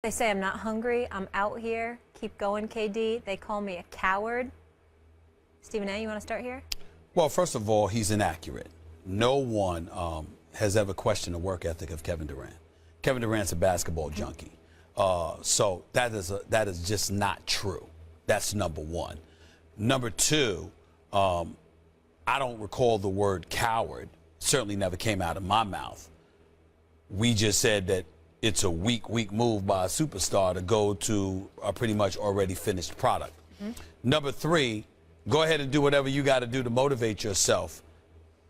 They say I'm not hungry. I'm out here. Keep going, KD. They call me a coward. Stephen A., you want to start here? Well, first of all, he's inaccurate. No one has ever questioned the work ethic of Kevin Durant. Kevin Durant's a basketball junkie. So that is just not true. That's number one. Number two, I don't recall the word coward. Certainly never came out of my mouth. We just said that it's a weak move by a superstar to go to a pretty much already finished product. Number three, go ahead and do whatever you got to do to motivate yourself,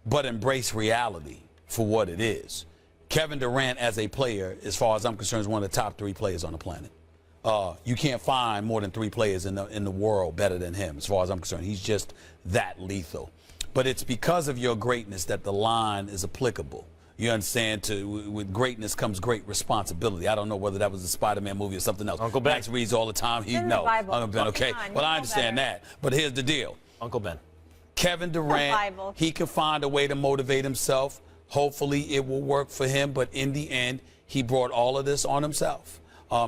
but embrace reality for what it is. Kevin Durant, as a player, as far as I'm concerned, is one of the top 3 players on the planet. You can't find more than 3 players in the world better than him, as far as I'm concerned. He's just that lethal. But it's because of your greatness that the line is applicable. You understand? With greatness comes great responsibility. I don't know whether that was a Spider-Man movie or something else. Uncle Ben. Max reads all the time. He knows. Uncle Ben, okay. Well, I understand that. But here's the deal. Uncle Ben. Kevin Durant, he can find a way to motivate himself. Hopefully it will work for him. But in the end, he brought all of this on himself.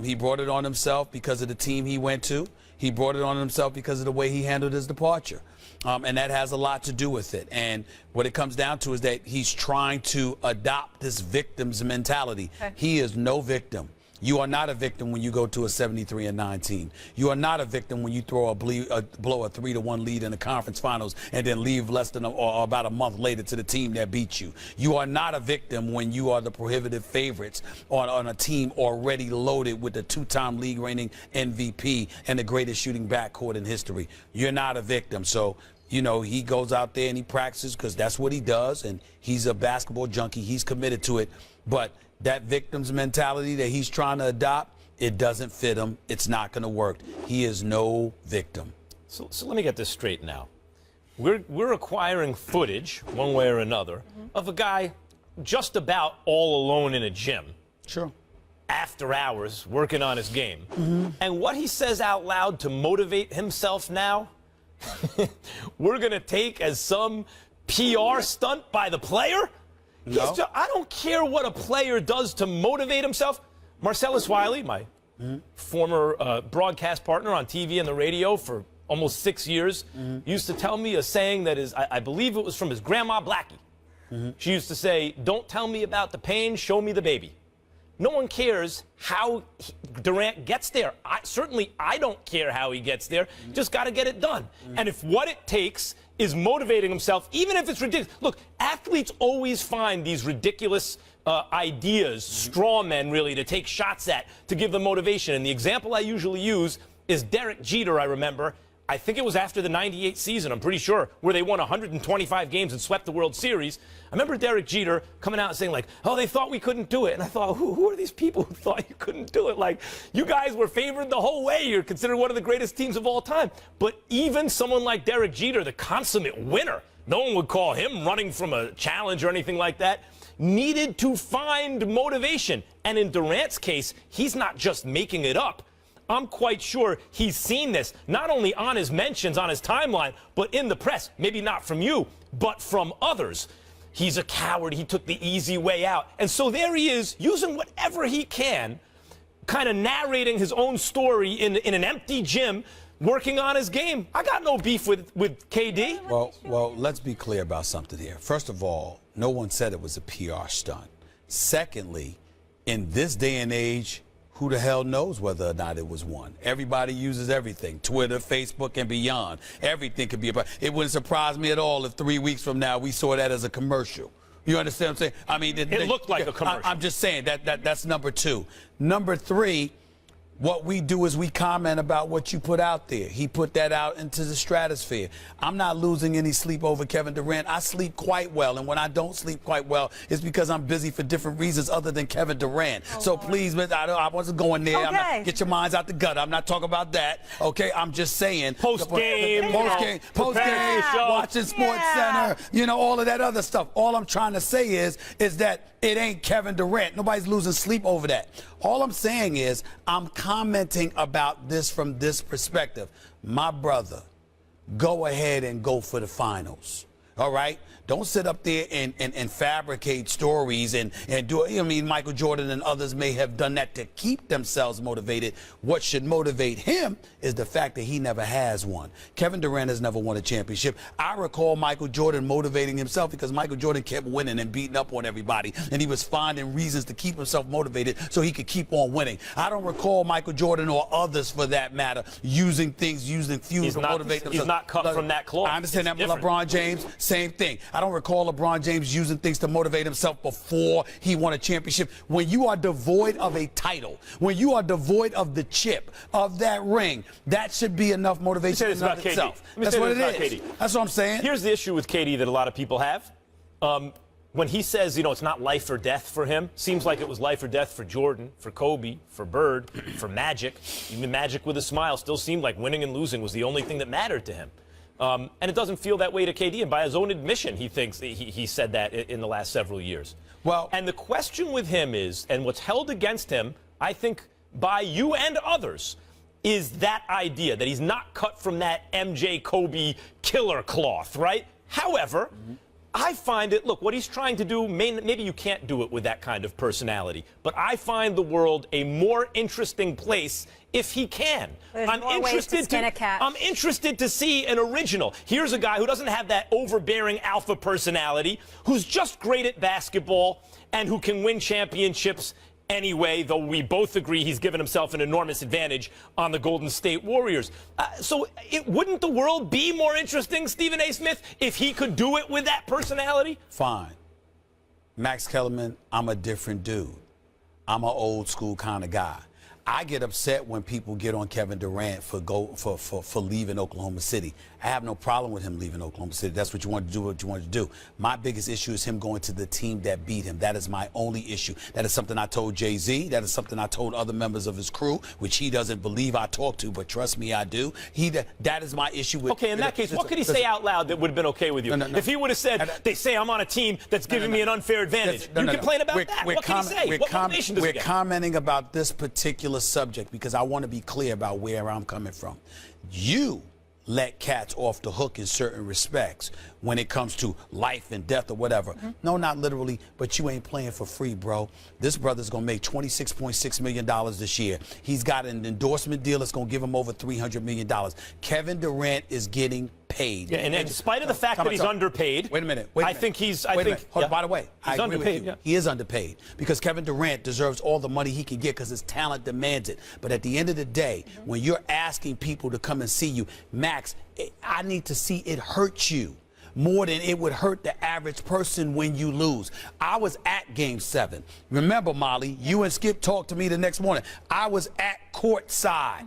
He brought it on himself because of the team he went to. He brought it on himself because of the way he handled his departure. And that has a lot to do with it. And what it comes down to is that he's trying to adopt this victim's mentality. Okay. He is no victim. You are not a victim when you go to a 73-19. You are not a victim when you blow a 3-1 lead in the conference finals and then leave less than or about a month later to the team that beat you. You are not a victim when you are the prohibitive favorites on a team already loaded with the 2-time league reigning MVP and the greatest shooting backcourt in history. You're not a victim. So, you know, he goes out there and he practices because that's what he does, and he's a basketball junkie. He's committed to it. But that victim's mentality that he's trying to adopt, it doesn't fit him. It's not going to work. He is no victim. So let me get this straight now. We're acquiring footage, one way or another, of a guy just about all alone in a gym. Sure. After hours, working on his game. And what he says out loud to motivate himself now, we're going to take as some PR stunt by the player? No. I don't care what a player does to motivate himself. Marcellus Wiley, my former broadcast partner on TV and the radio for almost 6 years, used to tell me a saying that is, I believe it was from his grandma Blackie. She used to say, "Don't tell me about the pain, show me the baby." No one cares how Durant gets there. Certainly, I don't care how he gets there. Just got to get it done. And if what it takes is motivating himself, even if it's ridiculous. Look, athletes always find these ridiculous ideas, straw men really, to take shots at, to give them motivation. And the example I usually use is Derek Jeter, I remember. I think it was after the '98 season, I'm pretty sure, where they won 125 games and swept the World Series. I remember Derek Jeter coming out and saying, like, "Oh, they thought we couldn't do it." And I thought, who are these people who thought you couldn't do it? Like, you guys were favored the whole way. You're considered one of the greatest teams of all time. But even someone like Derek Jeter, the consummate winner, no one would call him running from a challenge or anything like that, needed to find motivation. And in Durant's case, he's not just making it up. I'm quite sure he's seen this, not only on his mentions, on his timeline, but in the press. Maybe not from you, but from others. He's a coward. He took the easy way out. And so there he is, using whatever he can, kind of narrating his own story in an empty gym, working on his game. I got no beef with KD. Well, let's be clear about something here. First of all, no one said it was a PR stunt. Secondly, in this day and age, who the hell knows whether or not it was one? Everybody uses everything. Twitter, Facebook, and beyond. Everything could be about. It wouldn't surprise me at all if 3 weeks from now we saw that as a commercial. You understand what I'm saying? I mean, it looked like a commercial. I'm just saying that's number 2. Number 3, what we do is we comment about what you put out there. He put that out into the stratosphere. I'm not losing any sleep over Kevin Durant. I sleep quite well, and when I don't sleep quite well, it's because I'm busy for different reasons other than Kevin Durant. So please, I wasn't going there. Okay. Get your minds out the gutter. I'm not talking about that. Okay, I'm just saying. Post-game, watching Sports Center, you know, all of that other stuff. All I'm trying to say is that it ain't Kevin Durant. Nobody's losing sleep over that. All I'm saying is I'm commenting about this from this perspective. My brother, go ahead and go for the finals. All right? Don't sit up there and fabricate stories and do it. I mean, Michael Jordan and others may have done that to keep themselves motivated. What should motivate him is the fact that he never has one. Kevin Durant has never won a championship. I recall Michael Jordan motivating himself because Michael Jordan kept winning and beating up on everybody, and he was finding reasons to keep himself motivated so he could keep on winning. I don't recall Michael Jordan or others, for that matter, using fuels to motivate themselves. He's not cut from that cloth. I understand that. LeBron James, same thing. I don't recall LeBron James using things to motivate himself before he won a championship. When you are devoid of a title, when you are devoid of the chip, of that ring, that should be enough motivation in and of itself. That's what it is. That's what I'm saying. Here's the issue with KD that a lot of people have. When he says, it's not life or death for him, seems like it was life or death for Jordan, for Kobe, for Bird, for Magic. Even Magic with a smile still seemed like winning and losing was the only thing that mattered to him. And it doesn't feel that way to KD. And by his own admission, he thinks he said that in the last several years. Well, and the question with him is, and what's held against him, I think, by you and others, is that idea that he's not cut from that MJ Kobe killer cloth, right? However, I find it, look, what he's trying to do, maybe you can't do it with that kind of personality, but I find the world a more interesting place if he can. I'm interested to see an original. Here's a guy who doesn't have that overbearing alpha personality, who's just great at basketball and who can win championships anyway, though we both agree he's given himself an enormous advantage on the Golden State Warriors. So wouldn't the world be more interesting, Stephen A. Smith, if he could do it with that personality? Fine. Max Kellerman, I'm a different dude. I'm an old school kind of guy. I get upset when people get on Kevin Durant for leaving Oklahoma City. I have no problem with him leaving Oklahoma City. That's what you want to do, what you want to do. My biggest issue is him going to the team that beat him. That is my only issue. That is something I told Jay-Z. That is something I told other members of his crew, which he doesn't believe I talk to, but trust me, I do. That is my issue with. Okay, in that case, what could he say out loud that would have been okay with you? If he would have said, they say I'm on a team that's giving me an unfair advantage. You complain about that. What can he say? What motivation does he get? We're commenting about this particular subject because I want to be clear about where I'm coming from. You let cats off the hook in certain respects when it comes to life and death or whatever. No, not literally, but you ain't playing for free, bro. This brother's going to make $26.6 million this year. He's got an endorsement deal that's going to give him over $300 million. Kevin Durant is getting paid. Yeah, and in spite of the fact that he's underpaid, wait a minute. I think he's. By the way, he's underpaid. Yeah. He is underpaid because Kevin Durant deserves all the money he can get because his talent demands it. But at the end of the day, when you're asking people to come and see you, Max, I need to see it hurt you more than it would hurt the average person when you lose. I was at Game 7. Remember, Molly, you and Skip talked to me the next morning. I was at courtside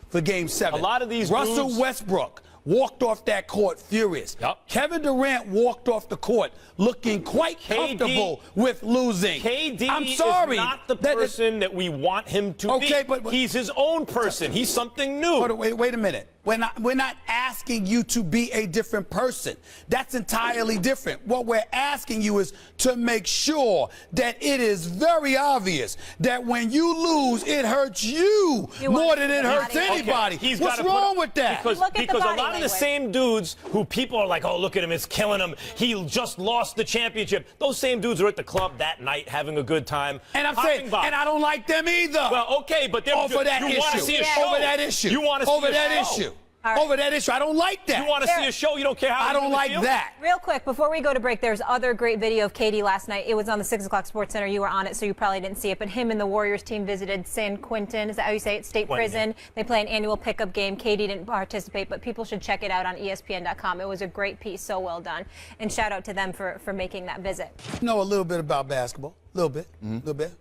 for Game 7. A lot of these Russell Westbrook walked off that court furious. Yep. Kevin Durant walked off the court looking quite comfortable with losing. KD I'm sorry. Is not the person that we want him to be. But he's his own person. He's something new. Wait a minute. We're not asking you to be a different person. That's entirely different. What we're asking you is to make sure that it is very obvious that when you lose, it hurts you more than it hurts anybody. Okay. What's wrong with that? Because a lot of the same dudes who people are like, oh, look at him, it's killing him. He just lost the championship. Those same dudes are at the club that night having a good time. And I'm saying, and I don't like them either. Well, okay, but they're over that issue. Want to see a show. Over that issue. You want to see over that issue. Right. Over that issue. I don't like that. You want to see a show, you don't care how I don't like that. Real quick, before we go to break, there's other great video of KD last night. It was on the 6 o'clock Sports Center. You were on it, so you probably didn't see it. But him and the Warriors team visited San Quentin. Is that how you say it? State Prison. They play an annual pickup game. KD didn't participate, but people should check it out on ESPN.com. It was a great piece. So well done. And shout out to them for making that visit. You know a little bit about basketball. A little bit. A little bit.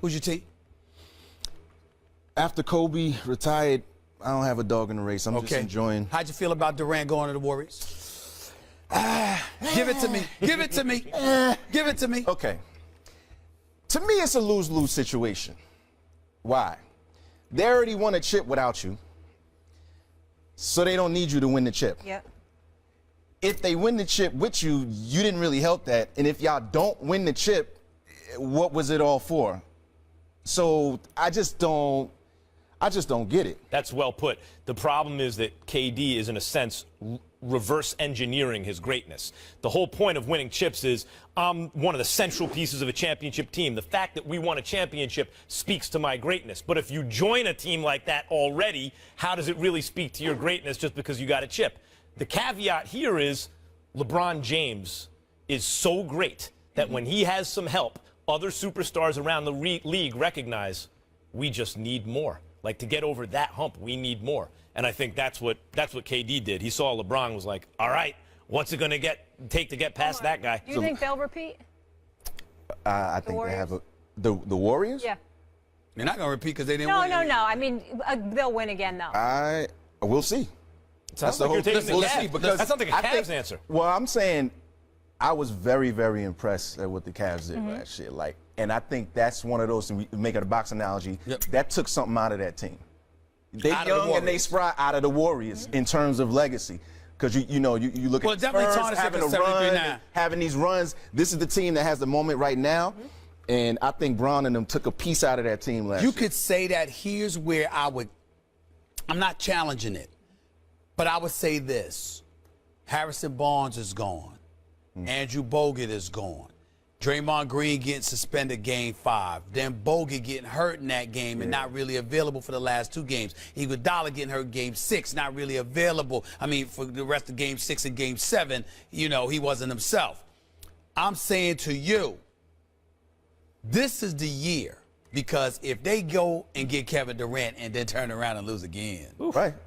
Who's your team? After Kobe retired, I don't have a dog in the race. I'm just enjoying. How'd you feel about Durant going to the Warriors? Give it to me. Give it to me. Give it to me. Okay. To me, it's a lose-lose situation. Why? They already won a chip without you, so they don't need you to win the chip. Yep. If they win the chip with you, you didn't really help that. And if y'all don't win the chip, what was it all for? So I I just don't get it. That's well put. The problem is that KD is, in a sense, reverse engineering his greatness. The whole point of winning chips is I'm one of the central pieces of a championship team. The fact that we won a championship speaks to my greatness. But if you join a team like that already, how does it really speak to your greatness just because you got a chip? The caveat here is LeBron James is so great that when he has some help, other superstars around the league recognize we just need more. Like, to get over that hump, we need more. And I think that's what KD did. He saw LeBron, was like, all right, what's it going to take to get past that guy? Do you think they'll repeat? I think they have the Warriors? Yeah. They're not going to repeat because they didn't win. No. I mean, they'll win again, though. We'll see. Sounds like you're taking the Cavs. Because that's not the Cavs answer. Well, I'm saying I was very, very impressed at what the Cavs did last year. Like, and I think that's one of those, to make it a box analogy, that took something out of that team. They young and they spry out of the Warriors in terms of legacy. Because you look at Spurs having a run, having these runs. This is the team that has the moment right now. And I think Bron and them took a piece out of that team last year. You could say that. Here's where I'm not challenging it, but I would say this. Harrison Barnes is gone. Andrew Bogut is gone. Draymond Green getting suspended game 5. Then Bogut getting hurt in that game and not really available for the last 2 games. Iguodala getting hurt game 6, not really available. I mean, for the rest of game 6 and game 7, he wasn't himself. I'm saying to you, this is the year, because if they go and get Kevin Durant and then turn around and lose again,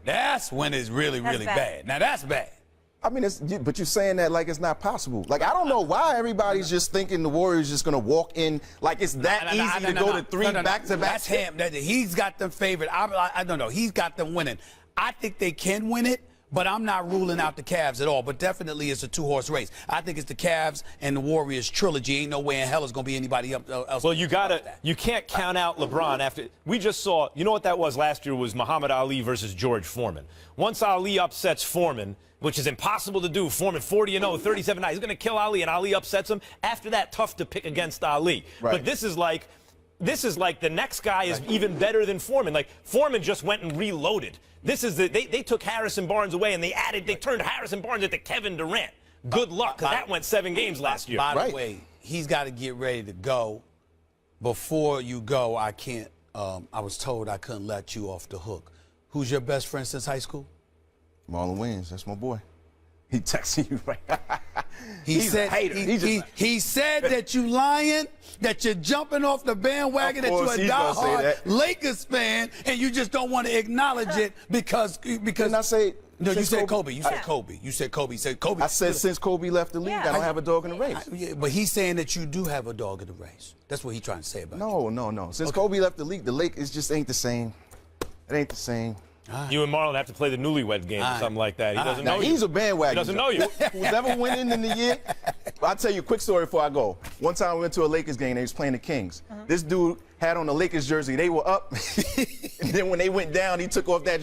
that's when it's really, really bad. Now, that's bad. I mean, but you're saying that like it's not possible. Like, I don't know why everybody's just thinking the Warriors just going to walk in like it's that easy to go to 3 back-to-back. That's him. He's got them favored. I don't know. He's got them winning. I think they can win it, but I'm not ruling out the Cavs at all. But definitely it's a 2-horse race. I think it's the Cavs and the Warriors trilogy. Ain't no way in hell it's going to be anybody else. Well, you can't count out LeBron after. We just saw, you know what that was last year was Muhammad Ali versus George Foreman. Once Ali upsets Foreman, which is impossible to do. Foreman 40-0, 37-9. He's going to kill Ali, and Ali upsets him. After that, tough to pick against Ali. Right. But this is like the next guy is even better than Foreman. Like, Foreman just went and reloaded. This is they took Harrison Barnes away, and they turned Harrison Barnes into Kevin Durant. Good luck, because that went 7 games last year. By the way, he's got to get ready to go. Before you go, I can't. I was told I couldn't let you off the hook. Who's your best friend since high school? Marlon Wayans, that's my boy. He texting you right now. He's a hater. He said that you lying, that you're jumping off the bandwagon, that you're a diehard Lakers fan, and you just don't want to acknowledge it because. Didn't I say? No, you said Kobe. You said Kobe. You said Kobe. You said Kobe. I said since Kobe left the league, I don't have a dog in the race. But he's saying that you do have a dog in the race. That's what he's trying to say about you. No. Since Kobe left the league, the Lakers just ain't the same. It ain't the same. You and Marlon have to play the newlywed game or something like that. He doesn't know you. He's a bandwagon. He doesn't know you. Who's ever winning in the year? I'll tell you a quick story before I go. One time we went to a Lakers game. They was playing the Kings. This dude had on a Lakers jersey. They were up. And then when they went down, he took off that